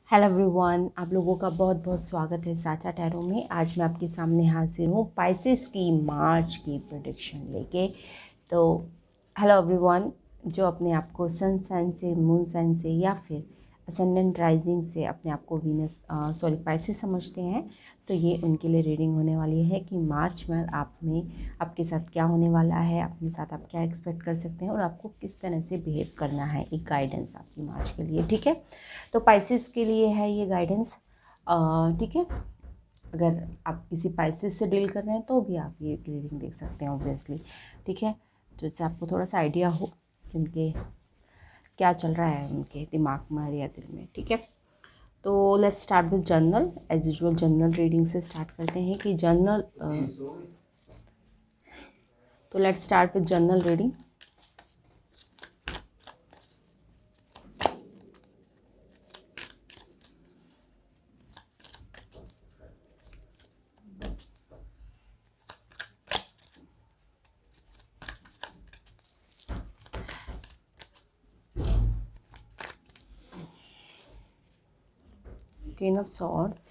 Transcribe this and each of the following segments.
Hello everyone, आप लोगों का बहुत बहुत स्वागत है साचा टैरो में। आज मैं आपके सामने हाजिर हूँ पाइसेस की मार्च की प्रेडिक्शन लेके। तो हेलो एवरीवन, जो अपने आप को सन साइन से, मून साइन से या फिर असेंडेंट राइजिंग से अपने आप को वीनस पाइसेस समझते हैं, तो ये उनके लिए रीडिंग होने वाली है कि मार्च में आपके साथ क्या होने वाला है, अपने साथ आप क्या एक्सपेक्ट कर सकते हैं और आपको किस तरह से बिहेव करना है। एक गाइडेंस आपकी मार्च के लिए, ठीक है। तो पाइसेस के लिए है ये गाइडेंस, ठीक है। अगर आप किसी पाइसेस से डील कर रहे हैं तो भी आप ये रीडिंग देख सकते हैं ऑब्वियसली, ठीक है। तो इससे आपको थोड़ा सा आइडिया हो कि उनके क्या चल रहा है उनके दिमाग में या दिल में, ठीक है। तो let's start with journal. As usual journal reading से स्टार्ट करते हैं कि जर्नल तो let's start with journal reading. Queen of Swords,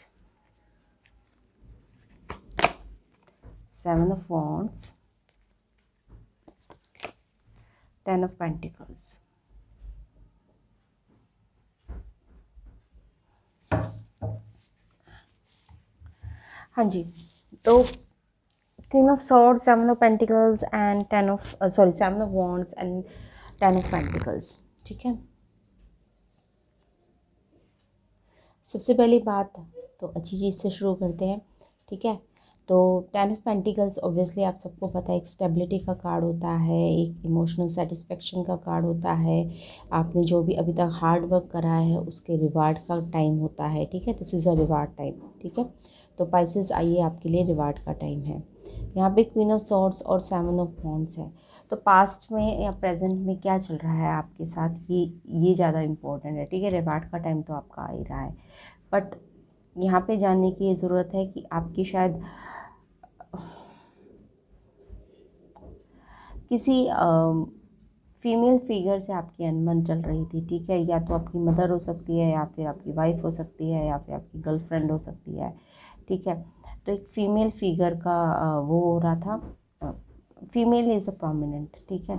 Seven of Wands, Ten of Pentacles। हाँ जी, तो Queen of Swords, Seven of Pentacles and Seven of Wands and Ten of Pentacles, ठीक है। सबसे पहली बात तो अच्छी चीज़ से शुरू करते हैं, ठीक है। तो टेन ऑफ पेंटिकल्स ऑब्वियसली आप सबको पता है, एक स्टेबिलिटी का कार्ड होता है, एक इमोशनल सेटिस्फेक्शन का कार्ड होता है। आपने जो भी अभी तक हार्ड वर्क करा है उसके रिवार्ड का टाइम होता है, ठीक है। This is a reward time, ठीक है। तो पाइसेस आइए, आपके लिए रिवार्ड का टाइम है। यहाँ पे क्वीन ऑफ सॉर्ड्स और सेवन ऑफ वॉन्ड्स है। तो पास्ट में या प्रेजेंट में क्या चल रहा है आपके साथ, ये ज़्यादा इम्पोर्टेंट है, ठीक है। रिवार्ड का टाइम तो आपका आ ही रहा है, बट यहाँ पे जानने की ये ज़रूरत है कि आपकी शायद किसी फीमेल फिगर से आपकी अनबन चल रही थी, ठीक है। या तो आपकी मदर हो सकती है, या फिर आपकी वाइफ हो सकती है, या फिर आपकी गर्लफ्रेंड हो सकती है, ठीक है। तो एक फीमेल फिगर का वो हो रहा था। फीमेल इज़ अ प्रोमिनेंट, ठीक है।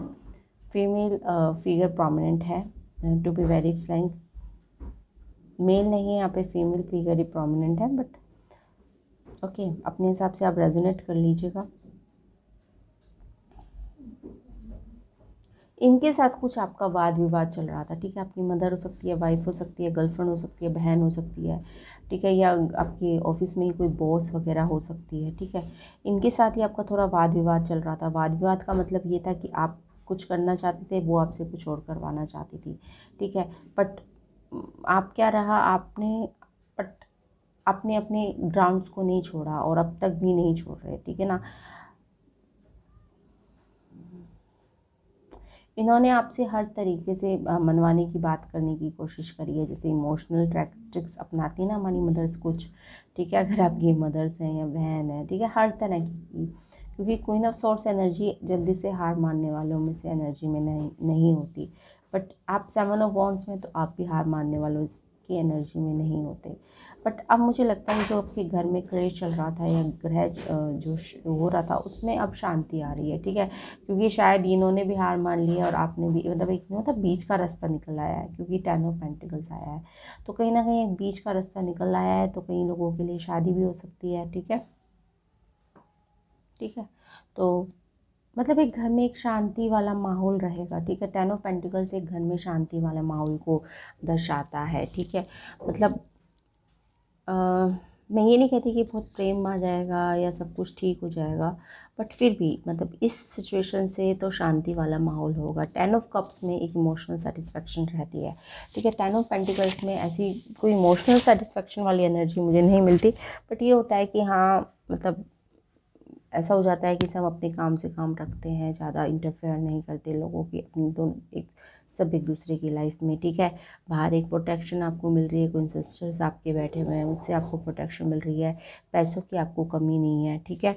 फीमेल फिगर प्रोमिनेंट है, to be very frank. Male नहीं है यहाँ पे, फीमेल फिगर ही प्रोमिनेंट है, बट ओके, अपने हिसाब से आप रेजोनेट कर लीजिएगा। इनके साथ कुछ आपका वाद विवाद चल रहा था, ठीक है। आपकी मदर हो सकती है, वाइफ हो सकती है, गर्लफ्रेंड हो सकती है, बहन हो सकती है, ठीक है। या आपके ऑफिस में ही कोई बॉस वगैरह हो सकती है, ठीक है। इनके साथ ही आपका थोड़ा वाद विवाद चल रहा था। वाद विवाद का मतलब ये था कि आप कुछ करना चाहते थे, वो आपसे कुछ और करवाना चाहती थी, ठीक है। बट आप क्या रहा, बट आपने अपने ग्राउंड्स को नहीं छोड़ा और अब तक भी नहीं छोड़ रहे, ठीक है ना। इन्होंने आपसे हर तरीके से मनवाने की बात करने की कोशिश करी है, जैसे इमोशनल ट्रिक्स अपनाती हैं ना हमारी मदर्स कुछ, ठीक है। अगर आपकी मदर्स हैं या बहन है, ठीक है, हर तरह की, क्योंकि क्वीन ऑफ सॉर्ड्स एनर्जी जल्दी से हार मानने वालों में से एनर्जी में नहीं होती। बट आप सेवन ऑफ वॉन्ड्स में तो आप भी हार मानने वालों की एनर्जी में नहीं होते। बट अब मुझे लगता है जो आपके घर में क्लेश चल रहा था या ग्रह जो हो रहा था उसमें अब शांति आ रही है, ठीक है। क्योंकि शायद इन्होंने भी हार मान ली है और आपने भी, मतलब एक नहीं होता बीच का रास्ता निकल आया है, क्योंकि टेन ऑफ पेंटिकल्स आया है। तो कहीं ना कहीं एक बीच का रास्ता निकल आया है, तो कई लोगों के लिए शादी भी हो सकती है, ठीक है, ठीक है। तो मतलब एक घर में एक शांति वाला माहौल रहेगा, ठीक है। टेन ऑफ पेंटिकल्स एक घर में शांति वाला माहौल को दर्शाता है, ठीक है। मतलब अ, मैं ये नहीं कहती कि बहुत प्रेम आ जाएगा या सब कुछ ठीक हो जाएगा, बट फिर भी मतलब इस सिचुएशन से तो शांति वाला माहौल होगा। टेन ऑफ कप्स में एक इमोशनल सेटिस्फेक्शन रहती है, ठीक है। टेन ऑफ पेंटिकल्स में ऐसी कोई इमोशनल सेटिस्फेक्शन वाली एनर्जी मुझे नहीं मिलती, बट ये होता है कि हाँ, मतलब ऐसा हो जाता है कि सब अपने काम से काम रखते हैं, ज़्यादा इंटरफेयर नहीं करते लोगों की अपनी, तो सब एक दूसरे की लाइफ में, ठीक है। बाहर एक प्रोटेक्शन आपको मिल रही है, कोई सिस्टर्स आपके बैठे हुए हैं उनसे आपको प्रोटेक्शन मिल रही है, पैसों की आपको कमी नहीं है, ठीक है।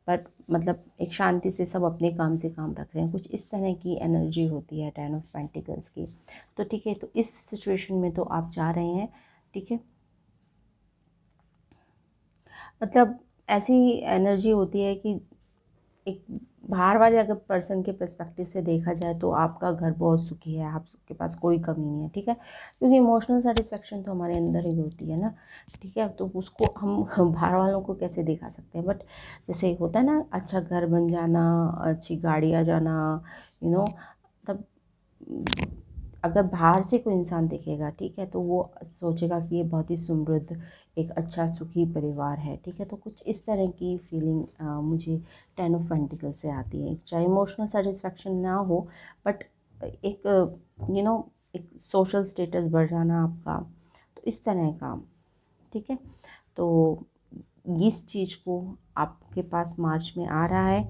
बट मतलब एक शांति से सब अपने काम से काम रख रहे हैं, कुछ इस तरह की एनर्जी होती है टेन ऑफ पेंटिकल्स की। तो ठीक है, तो इस सिचुएशन में तो आप जा रहे हैं, ठीक है। मतलब ऐसी एनर्जी होती है कि एक बाहर वाले अगर पर्सन के पर्सपेक्टिव से देखा जाए तो आपका घर बहुत सुखी है, आपके पास कोई कमी नहीं है, ठीक है। क्योंकि इमोशनल सेटिस्फेक्शन तो हमारे अंदर ही होती है ना, ठीक है। तो उसको हम बाहर वालों को कैसे दिखा सकते हैं, बट जैसे होता है ना, अच्छा घर बन जाना, अच्छी गाड़ी आ जाना, तब अगर बाहर से कोई इंसान देखेगा, ठीक है, तो वो सोचेगा कि ये बहुत ही समृद्ध एक अच्छा सुखी परिवार है, ठीक है। तो कुछ इस तरह की फीलिंग मुझे 10 ऑफ पेंटिकल से आती है। चाहे इमोशनल सेटिस्फेक्शन ना हो, बट एक एक सोशल स्टेटस बढ़ जाना आपका, तो इस तरह का, ठीक है। तो इस चीज़ को आपके पास मार्च में आ रहा है।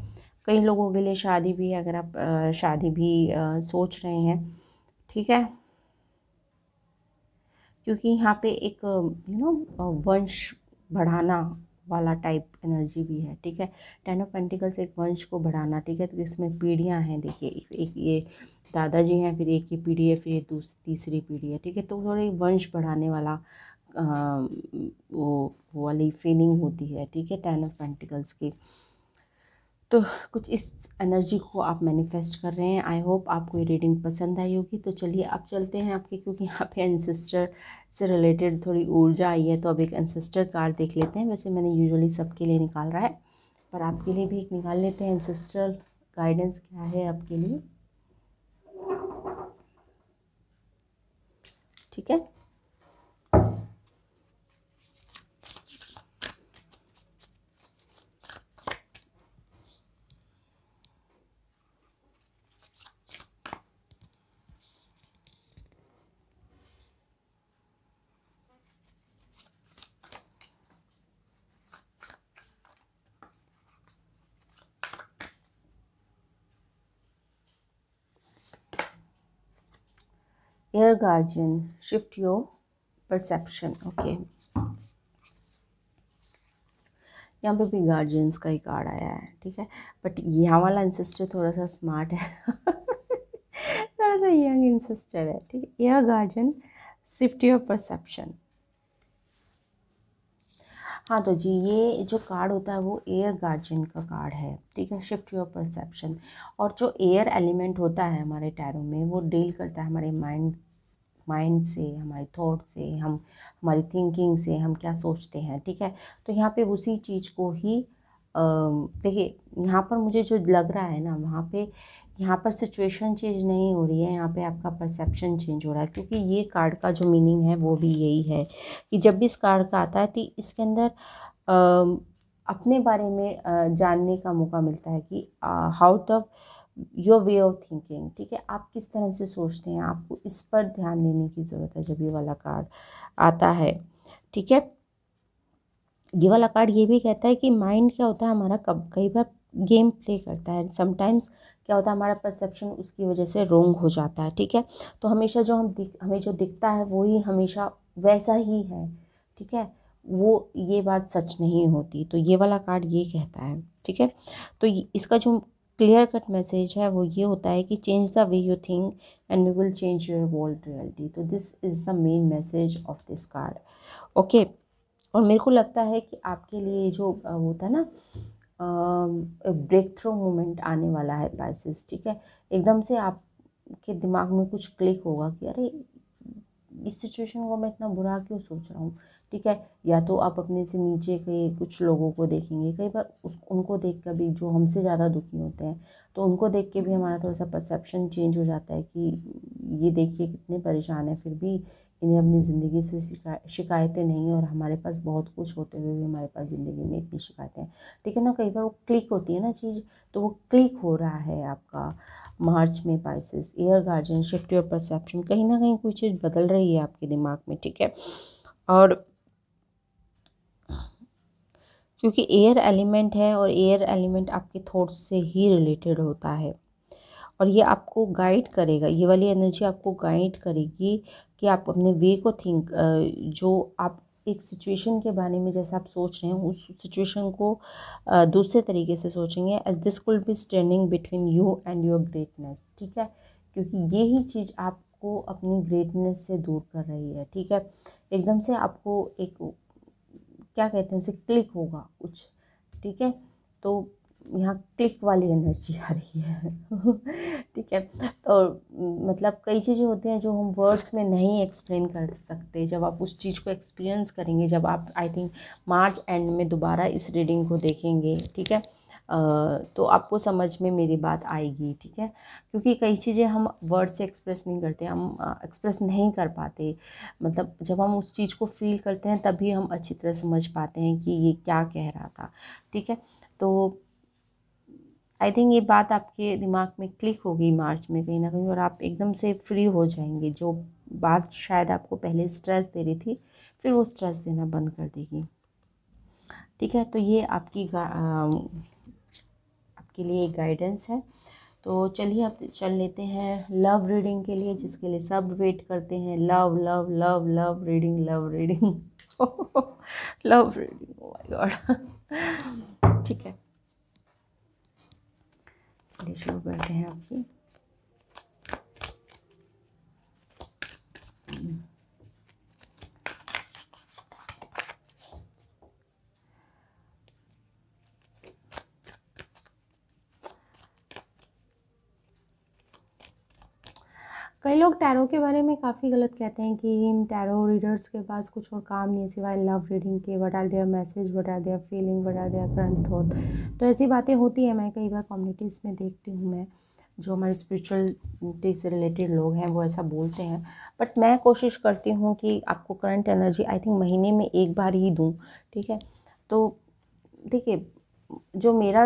कई लोगों के लिए शादी भी, अगर आप शादी भी सोच रहे हैं, ठीक है, क्योंकि यहाँ पे एक वंश बढ़ाना वाला टाइप एनर्जी भी है, ठीक है। 10 ऑफ पेंटिकल्स एक वंश को बढ़ाना, ठीक है। तो इसमें पीढ़ियाँ हैं, देखिए एक ये दादाजी हैं, फिर एक ही पीढ़ी है, फिर ये तीसरी पीढ़ी है, ठीक है। तो थोड़ी वंश बढ़ाने वाला वो वाली फीलिंग होती है, ठीक है, 10 ऑफ पेंटिकल्स की। तो कुछ इस एनर्जी को आप मैनिफेस्ट कर रहे हैं। आई होप आपको ये रीडिंग पसंद आई होगी। तो चलिए अब चलते हैं आपके, क्योंकि यहाँ पे एंसेस्टर से रिलेटेड थोड़ी ऊर्जा आई है, तो अब एक एंसेस्टर कार्ड देख लेते हैं। वैसे मैंने यूजुअली सबके लिए निकाल रहा है, पर आपके लिए भी एक निकाल लेते हैं। एंसेस्ट्रल गाइडेंस क्या है आपके लिए, ठीक है। Air guardian, shift your perception, okay. यहाँ पे भी गार्जियंस का ही कार्ड आया है, ठीक है। बट यहाँ वाला इंसिस्टर थोड़ा सा स्मार्ट है थोड़ा सा यंग इंसिस्टर है, ठीक है। Air guardian, shift your perception. हाँ, तो जी ये जो कार्ड होता है वो एयर गार्जियन का कार्ड है, ठीक है। Shift your perception. और जो एयर एलिमेंट होता है हमारे टैरो में, वो डील करता है हमारे माइंड से, हमारे थॉट से, हमारी थिंकिंग से, हम क्या सोचते हैं, ठीक है। तो यहाँ पे उसी चीज़ को ही देखिए, यहाँ पर मुझे जो लग रहा है ना, वहाँ पे यहाँ पर सिचुएशन चेंज नहीं हो रही है, यहाँ पे आपका परसेप्शन चेंज हो रहा है। क्योंकि ये कार्ड का जो मीनिंग है वो भी यही है कि जब भी इस कार्ड का आता है तो इसके अंदर अपने बारे में जानने का मौका मिलता है कि how the your way of thinking, ठीक है। आप किस तरह से सोचते हैं, आपको इस पर ध्यान देने की ज़रूरत है जब ये वाला कार्ड आता है, ठीक है। ये वाला कार्ड ये भी कहता है कि माइंड क्या होता है हमारा, कब कई बार गेम प्ले करता है। समटाइम्स क्या होता है, हमारा परसेप्शन उसकी वजह से रोंग हो जाता है, ठीक है। तो हमेशा जो हमें जो दिखता है वो ही हमेशा वैसा ही है, ठीक है। वो ये बात सच नहीं होती। तो ये वाला कार्ड ये कहता है, ठीक है। तो इसका जो क्लियर कट मैसेज है वो ये होता है कि change the way you think and you will change your world reality. तो this is the main message of this card, okay. और मेरे को लगता है कि आपके लिए जो होता है ना, ब्रेक थ्रू मोमेंट आने वाला है पाइसेस, ठीक है। एकदम से आपके दिमाग में कुछ क्लिक होगा कि अरे इस सिचुएशन को मैं इतना बुरा क्यों सोच रहा हूँ, ठीक है। या तो आप अपने से नीचे के कुछ लोगों को देखेंगे, कई बार उनको देख कर भी, जो हमसे ज़्यादा दुखी होते हैं, तो उनको देख के भी हमारा थोड़ा सा परसेप्शन चेंज हो जाता है कि ये देखिए कितने परेशान हैं, फिर भी इन्हें अपनी ज़िंदगी से शिकायतें नहीं, और हमारे पास बहुत कुछ होते हुए भी हमारे पास ज़िंदगी में इतनी शिकायतें हैं, ठीक है ना। कई बार वो क्लिक होती है ना चीज़, तो वो क्लिक हो रहा है आपका मार्च में Pisces. Air guardian, shift your perception, कहीं ना कहीं कोई चीज़ बदल रही है आपके दिमाग में, ठीक है। और क्योंकि एयर एलिमेंट है, और एयर एलिमेंट आपके थॉट्स से ही रिलेटेड होता है, और ये आपको गाइड करेगा, ये वाली एनर्जी आपको गाइड करेगी कि आप अपने वे को थिंक, जो आप एक सिचुएशन के बारे में जैसे आप सोच रहे हैं, उस सिचुएशन को दूसरे तरीके से सोचेंगे, as this could be standing between you and your greatness, ठीक है। क्योंकि ये ही चीज़ आप आपको अपनी ग्रेटनेस से दूर कर रही है, ठीक है। एकदम से आपको एक क्या कहते हैं उसे, क्लिक होगा कुछ, ठीक है। तो यहाँ क्लिक वाली एनर्जी आ रही है ठीक है। तो मतलब कई चीज़ें होती हैं जो हम वर्ड्स में नहीं एक्सप्लेन कर सकते। जब आप उस चीज़ को एक्सपीरियंस करेंगे, जब आप आई थिंक मार्च एंड में दोबारा इस रीडिंग को देखेंगे, ठीक है, तो आपको समझ में मेरी बात आएगी, ठीक है। क्योंकि कई चीज़ें हम वर्ड से एक्सप्रेस नहीं करते, हम एक्सप्रेस नहीं कर पाते। मतलब जब हम उस चीज़ को फील करते हैं तभी हम अच्छी तरह समझ पाते हैं कि ये क्या कह रहा था, ठीक है। तो आई थिंक ये बात आपके दिमाग में क्लिक होगी मार्च में कहीं ना कहीं, और आप एकदम से फ्री हो जाएंगे। जो बात शायद आपको पहले स्ट्रेस दे रही थी, फिर वो स्ट्रेस देना बंद कर देगी, ठीक है। तो ये आपके लिए एक गाइडेंस है। तो चलिए अब चल लेते हैं लव रीडिंग के लिए, जिसके लिए सब वेट करते हैं। Love love love love reading, love reading love reading, oh my God ठीक है, चलिए शुरू करते हैं आपकी। कई लोग टैरो के बारे में काफ़ी गलत कहते हैं कि इन टैरो रीडर्स के पास कुछ और काम नहीं है सिवाय लव रीडिंग के। What are their message, what are their feeling, what are their current thought. तो ऐसी बातें होती हैं, मैं कई बार कम्युनिटीज़ में देखती हूँ, मैं जो हमारे स्पिरिचुअलिटी से रिलेटेड लोग हैं वो ऐसा बोलते हैं। बट मैं कोशिश करती हूँ कि आपको करंट एनर्जी आई थिंक महीने में एक बार ही दूँ, ठीक है। तो देखिए, जो मेरा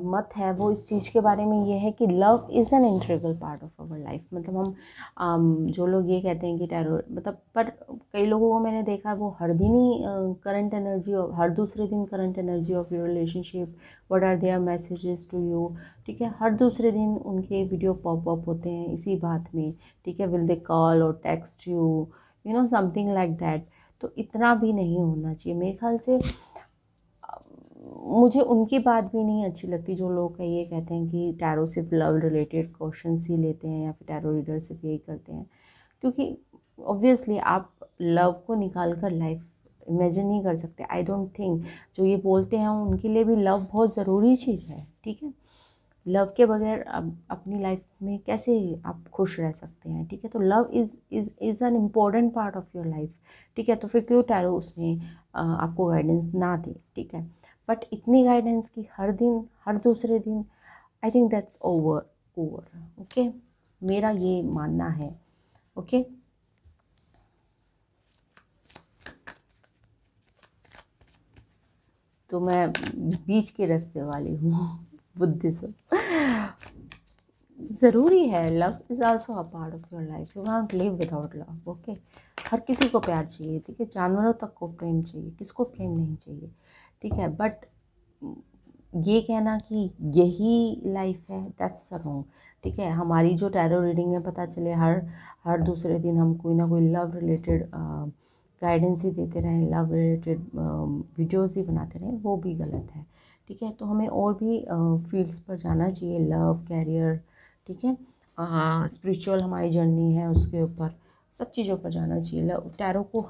मत है वो इस चीज़ के बारे में ये है कि love is an integral part of our life. मतलब हम जो लोग ये कहते हैं कि टैरो मतलब, पर कई लोगों को मैंने देखा है वो हर दिन ही करंट एनर्जी, हर दूसरे दिन current energy of your relationship, what are their messages to you, ठीक है। हर दूसरे दिन उनके वीडियो पॉप अप होते हैं इसी बात में, ठीक है। विल दे कॉल और text you, you know something like that. तो इतना भी नहीं होना चाहिए मेरे ख्याल से। मुझे उनकी बात भी नहीं अच्छी लगती जो लोग ये कहते हैं कि टैरो सिर्फ लव रिलेटेड क्वेश्चंस ही लेते हैं या फिर टैरो रीडर सिर्फ यही करते हैं। क्योंकि ऑब्वियसली आप लव को निकाल कर लाइफ इमेजिन नहीं कर सकते। आई डोंट थिंक जो ये बोलते हैं उनके लिए भी लव बहुत ज़रूरी चीज़ है, ठीक है। लव के बगैर अपनी लाइफ में कैसे आप खुश रह सकते हैं, ठीक है। तो love is an important part of your life, ठीक है। तो फिर क्यों टैरो उसमें आपको गाइडेंस ना दे, ठीक है। बट इतनी गाइडेंस की हर दिन हर दूसरे दिन, I think that's over over, okay. मेरा ये मानना है, ओके। तो मैं बीच के रास्ते वाली हूँ बुद्धिज्म। ज़रूरी है, love is also a part of your life, you can't live without love, okay. हर किसी को प्यार चाहिए, ठीक है। जानवरों तक को प्रेम चाहिए, किसको प्रेम नहीं चाहिए, ठीक है। बट ये कहना कि यही लाइफ है, दैट्स रॉन्ग, ठीक है। हमारी जो टैरो रीडिंग में पता चले हर दूसरे दिन हम कोई ना कोई लव रिलेटेड गाइडेंस ही देते रहें, लव रिलेटेड वीडियोज़ ही बनाते रहें, वो भी गलत है, ठीक है। तो हमें और भी फील्ड्स पर जाना चाहिए, लव, कैरियर, ठीक है। स्पिरिचुअल हमारी जर्नी है उसके ऊपर, सब चीज़ों पर जाना चाहिए। टैरो को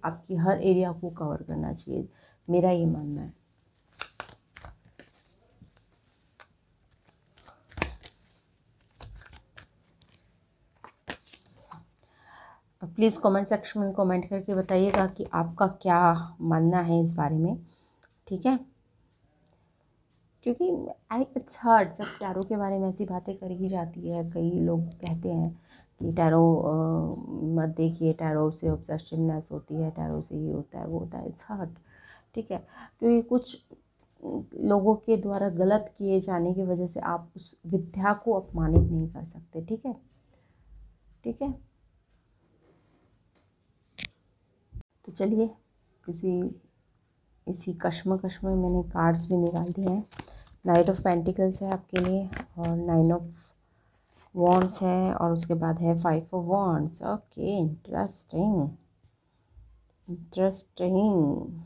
आपकी हर एरिया को कवर करना चाहिए, मेरा ये मानना है। प्लीज़ कमेंट सेक्शन में कमेंट करके बताइएगा कि आपका क्या मानना है इस बारे में, ठीक है। क्योंकि इट्स हार्ड जब टैरो के बारे में ऐसी बातें करी जाती है। कई लोग कहते हैं कि टैरो मत देखिए, टैरो से ऑब्सेसिवनेस होती है, टैरो से ये होता है वो होता है। इट्स हार्ड, ठीक है। क्योंकि कुछ लोगों के द्वारा गलत किए जाने की वजह से आप उस विद्या को अपमानित नहीं कर सकते, ठीक है, ठीक है। तो चलिए इसी कश्मकश में मैंने कार्ड्स भी निकाल दिए हैं। नाइट ऑफ पेंटिकल्स है आपके लिए, और 9 ऑफ वॉन्ड्स है, और उसके बाद है 5 of wands. Okay, interesting interesting.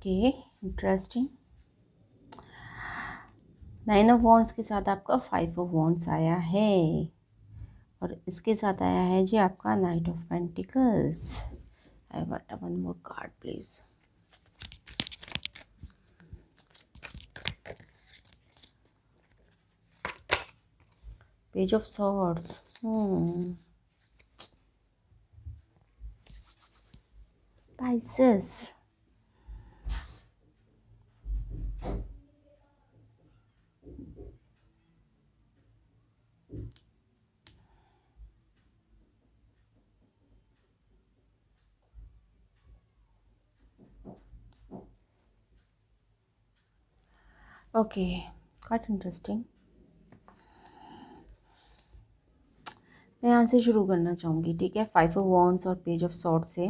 Okay, interesting. 9 of wands के साथ आपका 5 ऑफ वॉन्ड्स आया है और इसके साथ आया है जी आपका night of pentacles. I want one more card please. Page of swords. Pisces. Okay, quite interesting. मैं यहाँ से शुरू करना चाहूँगी, ठीक है। 5 ऑफ वॉन्ड्स और पेज ऑफ सॉर्ड से।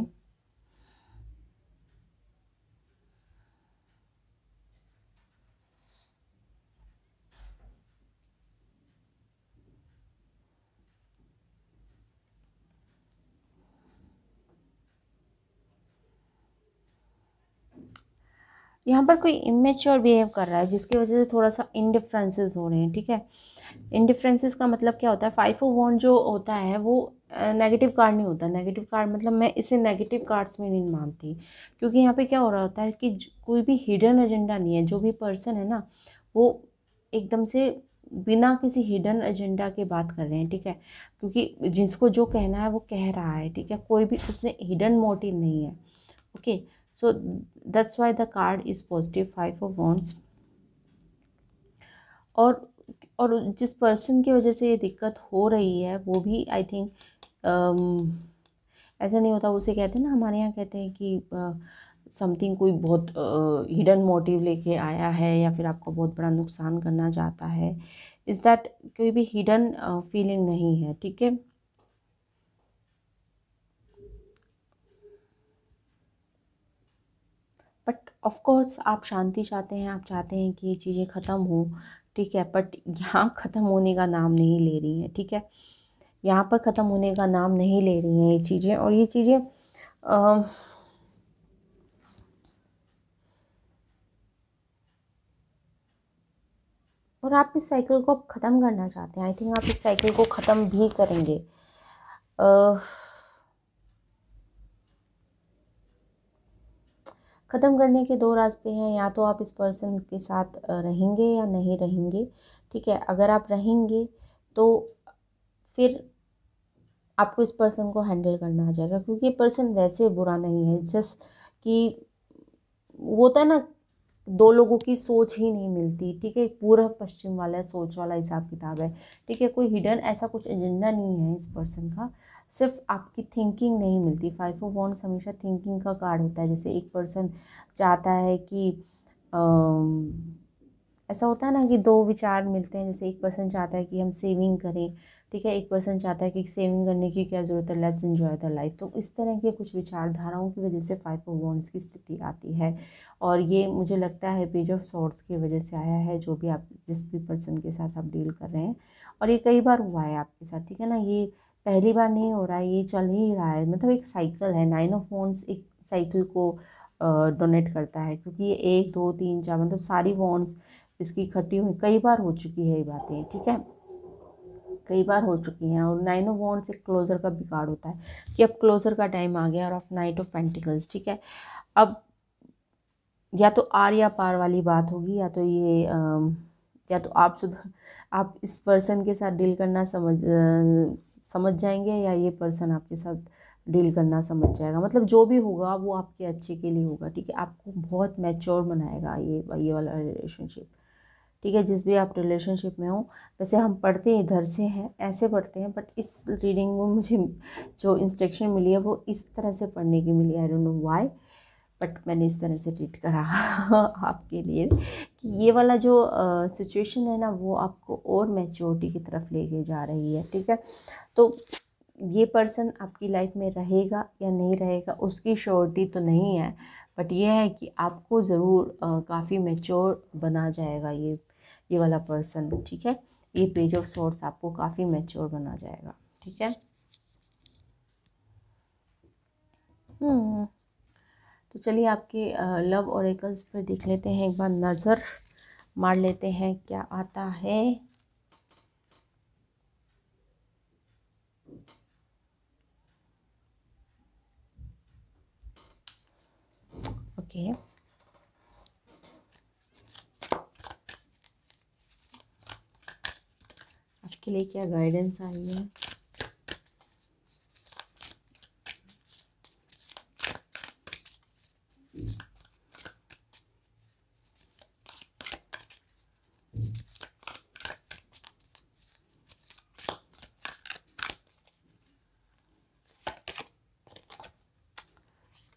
यहाँ पर कोई इमेच्योर बिहेव कर रहा है जिसकी वजह से थोड़ा सा इनडिफरेंसेस हो रहे हैं, ठीक है। इनडिफरेंसेस का मतलब क्या होता है, 5 ऑफ वॉन्ड जो होता है वो नेगेटिव कार्ड नहीं होता। नेगेटिव कार्ड मतलब मैं इसे नेगेटिव कार्ड्स में नहीं मानती, क्योंकि यहाँ पे क्या हो रहा होता है कि कोई भी हिडन एजेंडा नहीं है। जो भी पर्सन है ना वो एकदम से बिना किसी हिडन एजेंडा के बात कर रहे हैं, ठीक है। क्योंकि जिसको जो कहना है वो कह रहा है, ठीक है। कोई भी उसने हिडन मोटिव नहीं है, okay. So that's why the card is positive, 5 of wands। और जिस पर्सन की वजह से ये दिक्कत हो रही है वो भी आई थिंक ऐसा नहीं होता। उसे कहते हैं ना, हमारे यहाँ कहते हैं कि समथिंग कोई बहुत हिडन मोटिव लेके आया है या फिर आपको बहुत बड़ा नुकसान करना चाहता है। इज़ दैट कोई भी हिडन फीलिंग नहीं है, ठीक है। बट ऑफ कोर्स आप शांति चाहते हैं, आप चाहते हैं कि ये चीज़ें ख़त्म हो, ठीक है। बट यहाँ ख़त्म होने का नाम नहीं ले रही हैं, ठीक है। यहाँ पर ख़त्म होने का नाम नहीं ले रही हैं ये चीज़ें। और ये चीज़ें और आप इस साइकिल को ख़त्म करना चाहते हैं। आई थिंक आप इस साइकिल को ख़त्म भी करेंगे। ख़त्म करने के दो रास्ते हैं, या तो आप इस पर्सन के साथ रहेंगे या नहीं रहेंगे, ठीक है। अगर आप रहेंगे तो फिर आपको इस पर्सन को हैंडल करना आ जाएगा, क्योंकि ये पर्सन वैसे बुरा नहीं है। जस्ट कि होता है ना, दो लोगों की सोच ही नहीं मिलती, ठीक है। पूर्व पश्चिम वाला सोच वाला हिसाब किताब है, ठीक है। कोई हिडन ऐसा कुछ एजेंडा नहीं है इस पर्सन का, सिर्फ आपकी थिंकिंग नहीं मिलती। 5 ऑफ वॉन्ड्स हमेशा थिंकिंग का कार्ड होता है। जैसे एक पर्सन चाहता है कि ऐसा होता है ना कि दो विचार मिलते हैं। जैसे एक पर्सन चाहता है कि हम सेविंग करें, ठीक है। एक पर्सन चाहता है कि सेविंग करने की क्या ज़रूरत है, लेट्स एंजॉय द लाइफ। तो इस तरह के कुछ विचारधाराओं की वजह से 5 ऑफ वॉन्ड्स की स्थिति आती है। और ये मुझे लगता है पेज ऑफ सॉर्ड्स की वजह से आया है, जो भी आप जिस भी पर्सन के साथ आप डील कर रहे हैं। और ये कई बार हुआ है आपके साथ, ठीक है ना। ये पहली बार नहीं हो रहा है, ये चल ही रहा है। मतलब एक साइकिल है। 9 ऑफ वॉन्ड्स एक साइकिल को डोनेट करता है, क्योंकि ये 1 2 3 4 मतलब सारी वॉन्ड्स इसकी इकट्ठी हुई कई बार हो चुकी है ये बातें, ठीक है। कई बार हो चुकी हैं। और 9 ऑफ वॉन्ड्स एक क्लोजर का भी कार्ड होता है कि अब क्लोजर का टाइम आ गया। और ऑफ नाइट ऑफ पेंटिकल्स, ठीक है। अब या तो आर या पार वाली बात होगी, या तो ये या तो आप इस पर्सन के साथ डील करना समझ जाएंगे, या ये पर्सन आपके साथ डील करना समझ जाएगा। मतलब जो भी होगा वो आपके अच्छे के लिए होगा, ठीक है। आपको बहुत मैच्योर बनाएगा ये वाला रिलेशनशिप, ठीक है। जिस भी आप रिलेशनशिप में हो, वैसे हम पढ़ते इधर से हैं, ऐसे पढ़ते हैं, बट इस रीडिंग में मुझे जो इंस्ट्रक्शन मिली है वो इस तरह से पढ़ने की मिली। I don't know why, but मैंने इस तरह से रीड करा आपके लिए कि ये वाला जो सिचुएशन है ना वो आपको और मैच्योरिटी की तरफ लेके जा रही है, ठीक है। तो ये पर्सन आपकी लाइफ में रहेगा या नहीं रहेगा उसकी श्योरिटी तो नहीं है, बट ये है कि आपको ज़रूर काफ़ी मैच्योर बना जाएगा ये वाला पर्सन, ठीक है। ये पेज ऑफ सॉर्ड्स आपको काफ़ी मैच्योर बना जाएगा, ठीक है। तो चलिए आपके लव ओरेकल्स पर देख लेते हैं, एक बार नज़र मार लेते हैं क्या आता है। ओके, आपके लिए क्या गाइडेंस आई है।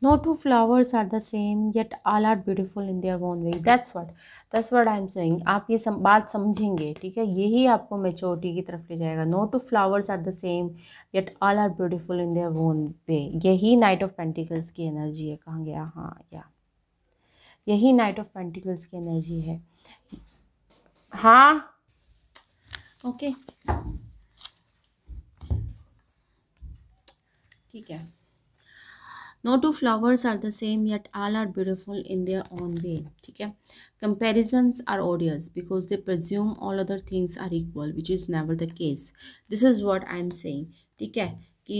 No two flowers are the same, yet all are beautiful in their own way. That's what I'm saying. आप ये बात समझेंगे, ठीक है, यही आपको मैच्योरिटी की तरफ ले जाएगा। No two flowers are the same, yet all are beautiful in their own way. यही नाइट ऑफ पेंटिकल्स की एनर्जी है। कहाँ गया, हाँ या यही नाइट ऑफ पेंटिकल्स की एनर्जी है। हाँ ओके ठीक है। No two flowers are the same, yet all are beautiful in their own way. ठीक है। Comparisons are odious because they presume all other things are equal, which is never the case. This is what I'm saying. ठीक है कि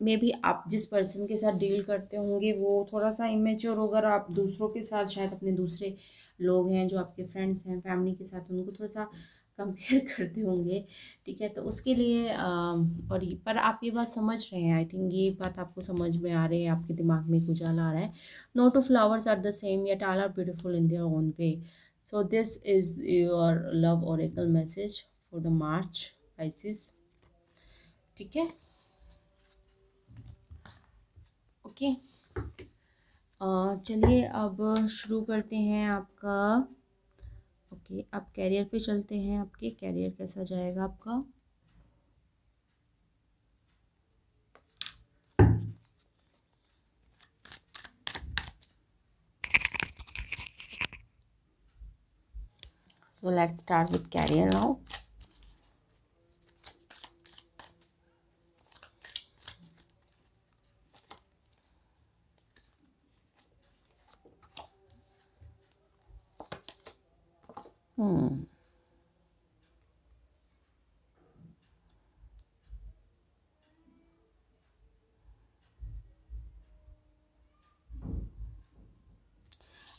may be आप जिस person के साथ deal करते होंगे वो थोड़ा सा इमेच्योर होगा, और आप दूसरों के साथ शायद अपने दूसरे लोग हैं जो आपके फ्रेंड्स हैं, फैमिली के साथ, उनको थोड़ा सा कंपेयर करते होंगे। ठीक है, तो उसके लिए और पर आप ये बात समझ रहे हैं, आई थिंक ये बात आपको समझ में आ रही है, आपके दिमाग में उजाला आ रहा है। No two flowers are the same, yet all are beautiful in their own way. So this is your love oracle message for the March Pisces. ठीक है, ओके। चलिए अब शुरू करते हैं आपका। ओके, अब कैरियर पे चलते हैं। आपके कैरियर कैसा जाएगा आपका। So let's start with career now.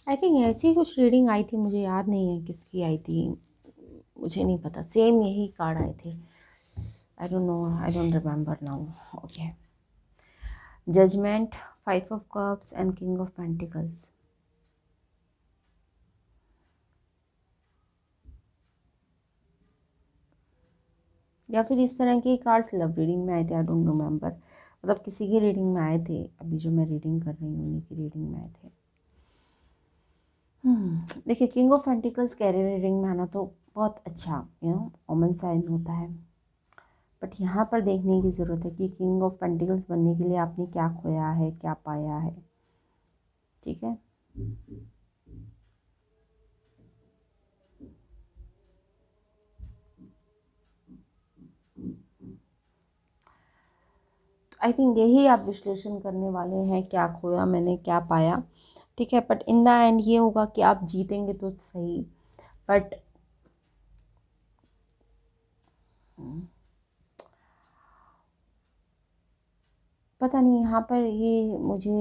I think ऐसी कुछ रीडिंग आई थी, मुझे याद नहीं है किसकी आई थी, मुझे नहीं पता। सेम यही कार्ड आए थे। I don't know, I don't remember now. Okay, judgement, 5 of cups and king of pentacles. या फिर इस तरह के कार्ड्स लव रीडिंग में आए थे, आई डोंट रिमेम्बर। मतलब किसी की रीडिंग में आए थे, अभी जो मैं रीडिंग कर रही हूँ उन्हीं की रीडिंग में आए थे। देखिए, king of pentacles career reading में आना तो बहुत अच्छा ओमन साइन होता है, बट यहाँ पर देखने की ज़रूरत है कि किंग ऑफ पेंटिकल्स बनने के लिए आपने क्या खोया है, क्या पाया है। ठीक है, आई थिंक यही आप विश्लेषण करने वाले हैं, क्या खोया मैंने, क्या पाया। ठीक है, बट इन द एंड ये होगा कि आप जीतेंगे तो सही, बट पता नहीं यहाँ पर ये मुझे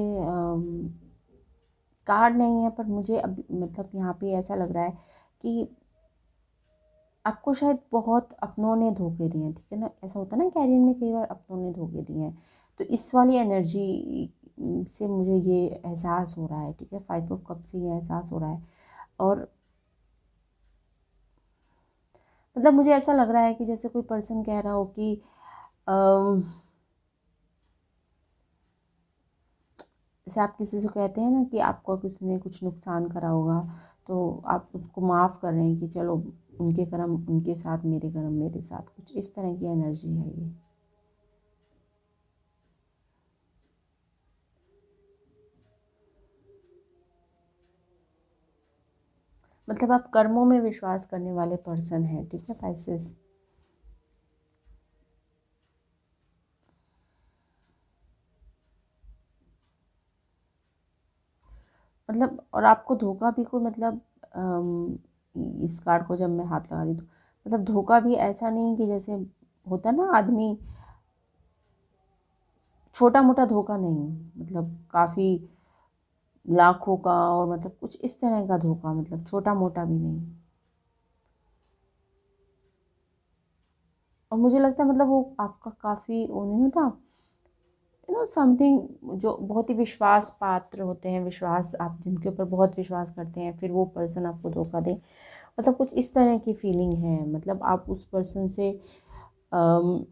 कार्ड नहीं है, पर मुझे अब मतलब यहाँ पे ऐसा लग रहा है कि आपको शायद बहुत अपनों ने धोखे दिए हैं। ठीक है ना, ऐसा होता है ना कैरियर में, कई बार अपनों ने धोखे दिए हैं, तो इस वाली एनर्जी से मुझे ये एहसास हो रहा है। ठीक है, 5 ऑफ कप से ये एहसास हो रहा है, और मतलब मुझे ऐसा लग रहा है कि जैसे कोई पर्सन कह रहा हो कि जैसे आप किसी से कहते हैं ना कि आपको किसी ने कुछ नुकसान करा होगा, तो आप उसको माफ़ कर रहे हैं कि चलो उनके कर्म उनके साथ, मेरे कर्म मेरे साथ, कुछ इस तरह की एनर्जी है ये। मतलब आप कर्मों में विश्वास करने वाले पर्सन हैं। ठीक है पाइसेस, मतलब, और आपको धोखा भी कोई मतलब इस कार्ड को जब मैं हाथ लगा रही तो मतलब धोखा भी ऐसा नहीं कि जैसे होता ना आदमी, छोटा मोटा धोखा नहीं, मतलब काफ़ी लाखों का, और मतलब कुछ इस तरह का धोखा, मतलब छोटा मोटा भी नहीं। और मुझे लगता है मतलब वो आपका काफ़ी वो नहीं होता, समथिंग जो बहुत ही विश्वास पात्र होते हैं, विश्वास आप जिनके ऊपर बहुत विश्वास करते हैं, फिर वो पर्सन आपको धोखा दे, मतलब कुछ इस तरह की फीलिंग है। मतलब आप उस पर्सन से अम,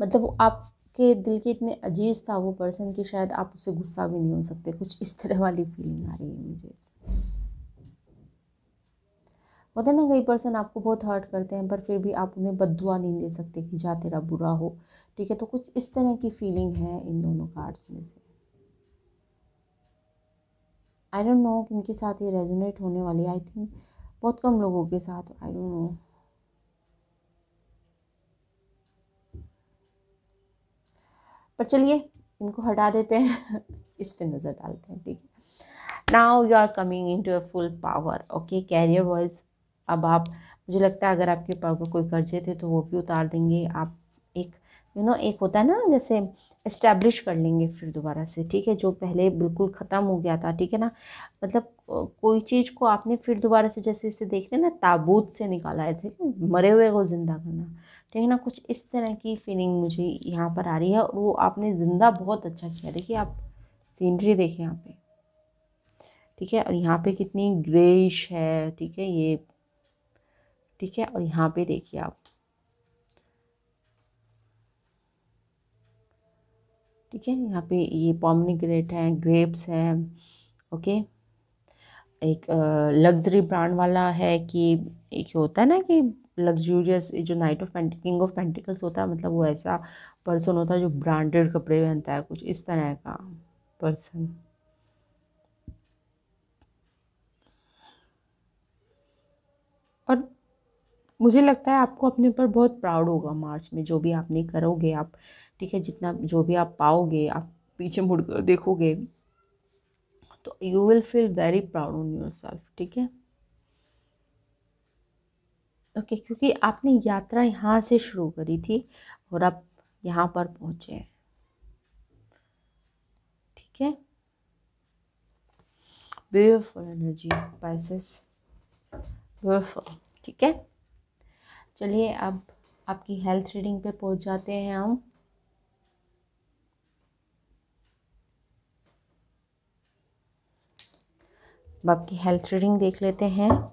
मतलब वो आपके दिल के इतने अजीज था वो पर्सन कि शायद आप उससे गुस्सा भी नहीं हो सकते, कुछ इस तरह वाली फीलिंग आ रही है मुझे। होता है ना, कई पर्सन आपको बहुत हर्ट करते हैं पर फिर भी आप उन्हें बद्दुआ नहीं दे सकते कि जा तेरा बुरा हो, ठीक है। तो कुछ इस तरह की फीलिंग है इन दोनों कार्ड्स में से। आई डोंट नो किनके साथ ये रेजोनेट होने वाली है, आई थिंक बहुत कम लोगों के साथ, आई डोंट नो। पर चलिए इनको हटा देते हैं इस पे नज़र डालते हैं, ठीक है। Now you are coming into a full power, okay. Career wise अब आप, मुझे लगता है अगर आपके ऊपर कोई कर्जे थे तो वो भी उतार देंगे आप। एक एक होता है ना जैसे इस्टेब्लिश कर लेंगे फिर दोबारा से, ठीक है, जो पहले बिल्कुल ख़त्म हो गया था, ठीक है ना। मतलब कोई चीज़ को आपने फिर दोबारा से, जैसे इसे देख रहे हैं ना, ताबूत से निकाला है, ठीक है, मरे हुए को ज़िंदा करना, ठीक है ना। कुछ इस तरह की फीलिंग मुझे यहाँ पर आ रही है, और वो आपने ज़िंदा बहुत अच्छा किया। देखिए आप सीनरी देखिए यहाँ पे, ठीक है, और यहाँ पे कितनी ग्रेइश है, ठीक है ये, ठीक है। और यहाँ पे देखिए आप, ठीक है, यहाँ पे ये पोमेग्रेनेट है, ग्रेप्स है, ओके। एक लग्जरी ब्रांड वाला है कि एक होता है ना कि लग्जूरियस, जो night of king of pentacles होता है, मतलब वो ऐसा पर्सन होता है जो ब्रांडेड कपड़े पहनता है, कुछ इस तरह का पर्सन। और मुझे लगता है आपको अपने ऊपर बहुत प्राउड होगा मार्च में, जो भी आप नहीं करोगे आप, ठीक है, जितना जो भी आप पाओगे, आप पीछे मुड़कर देखोगे तो you will feel very proud on your self, ठीक है, ओके। क्योंकि आपने यात्रा यहाँ से शुरू करी थी और अब यहाँ पर पहुँचे हैं, ठीक है। ब्यूटीफुल एनर्जी पाइसेस, ब्यूटीफुल, ठीक है। चलिए अब आपकी हेल्थ रीडिंग पे पहुँच जाते हैं हम। अब आपकी हेल्थ रीडिंग देख लेते हैं और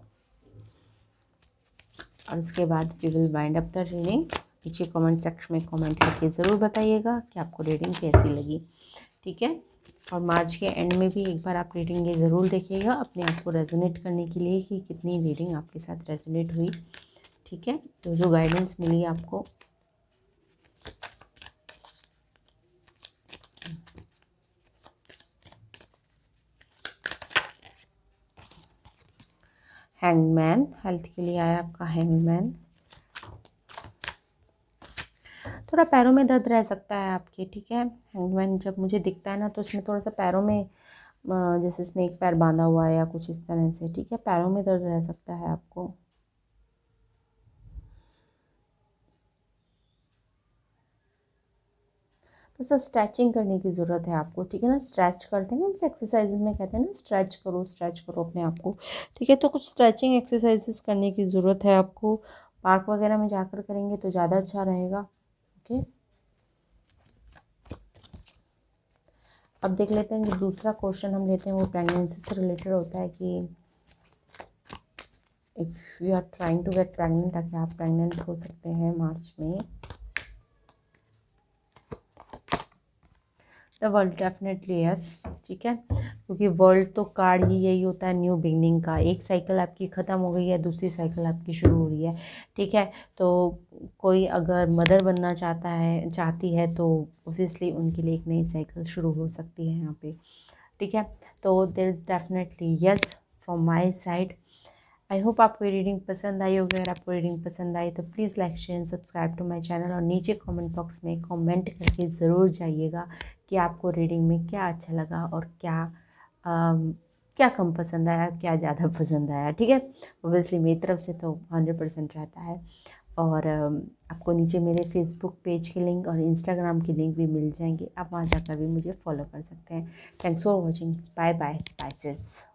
उसके बाद we will wind up the reading. नीचे कमेंट सेक्शन में कमेंट करके ज़रूर बताइएगा कि आपको रीडिंग कैसी लगी, ठीक है। और मार्च के एंड में भी एक बार आप रीडिंग ये ज़रूर देखिएगा अपने आप को रेजोनेट करने के लिए कि कितनी रीडिंग आपके साथ रेजोनेट हुई, ठीक है। तो जो गाइडेंस मिली आपको, हैंगमैन, हेल्थ के लिए आया आपका हैंगमैन। थोड़ा पैरों में दर्द रह सकता है आपके, ठीक है। हैंगमैन जब मुझे दिखता है ना तो उसमें थोड़ा सा पैरों में जैसे स्नेक पैर बांधा हुआ है या कुछ इस तरह से, ठीक है, पैरों में दर्द रह सकता है आपको। तो सर स्ट्रेचिंग करने की ज़रूरत है आपको, ठीक है ना। स्ट्रेच करते हैं ना, इस एक्सरसाइज में कहते हैं ना स्ट्रेच करो अपने आप को, ठीक है। तो कुछ स्ट्रेचिंग एक्सरसाइजेस करने की ज़रूरत है आपको। पार्क वगैरह में जाकर करेंगे तो ज़्यादा अच्छा रहेगा, ओके। अब देख लेते हैं जो दूसरा क्वेश्चन हम लेते हैं वो प्रेगनेंसी से रिलेटेड होता है कि if you are trying to get pregnant, अगर आप प्रेग्नेंट हो सकते हैं मार्च में। द वर्ल्ड डेफिनेटली यस, ठीक है, क्योंकि वर्ल्ड तो कार्ड ही यही होता है न्यू बिगनिंग का। एक साइकिल आपकी ख़त्म हो गई है, दूसरी साइकिल आपकी शुरू हो रही है, ठीक है। तो कोई अगर मदर बनना चाहती है तो ऑब्वियसली उनके लिए एक नई साइकिल शुरू हो सकती है यहाँ पे, ठीक है। तो there is definitely yes from my side. I hope आपको ये रीडिंग पसंद आई होगी। अगर आपको रीडिंग पसंद आई तो please like share and subscribe to my channel, और नीचे कमेंट बॉक्स में कमेंट करके ज़रूर जाइएगा कि आपको रीडिंग में क्या अच्छा लगा और क्या क्या कम पसंद आया, क्या ज़्यादा पसंद आया, ठीक है। ओबियसली मेरी तरफ से तो 100% रहता है। और आपको नीचे मेरे फेसबुक पेज के लिंक और इंस्टाग्राम की लिंक भी मिल जाएंगे, आप वहाँ जाकर भी मुझे फॉलो कर सकते हैं। Thanks for watching, bye bye Pisces.